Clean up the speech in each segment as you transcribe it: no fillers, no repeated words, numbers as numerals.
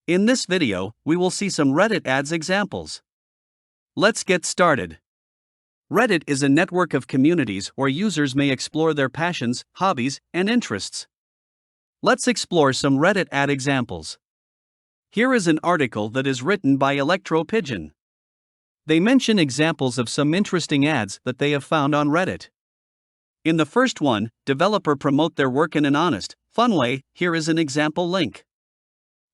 In this video, we will see some Reddit ads examples. Let's get started. Reddit is a network of communities where users may explore their passions, hobbies, and interests. Let's explore some Reddit ad examples. Here is an article that is written by Electro Pigeon. They mention examples of some interesting ads that they have found on Reddit. In the first one, developer promote their work in an honest, fun way. Here is an example link.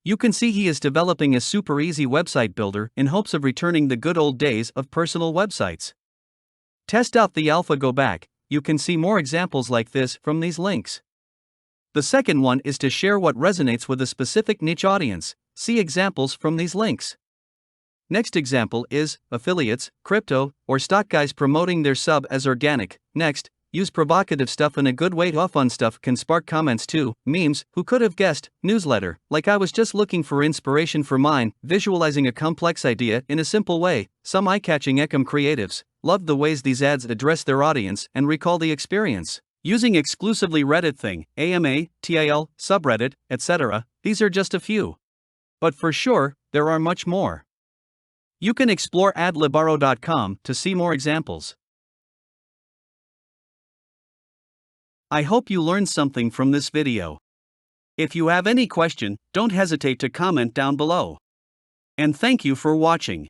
You can see he is developing a super easy website builder in hopes of returning the good old days of personal websites. Test out the alpha. Go back, you can see more examples like this from these links. The second one is to share what resonates with a specific niche audience. See examples from these links. Next example is affiliates, crypto, or stock guys promoting their sub as organic. Next, use provocative stuff in a good way. Fun stuff can spark comments too. Memes, who could have guessed? Newsletter, like I was just looking for inspiration for mine. Visualizing a complex idea in a simple way. Some eye-catching creatives love the ways these ads address their audience and recall the experience. Using exclusively Reddit thing, AMA, TIL, subreddit, etc. These are just a few. But for sure, there are much more. You can explore adlibaro.com to see more examples. I hope you learned something from this video. If you have any question, don't hesitate to comment down below. And thank you for watching.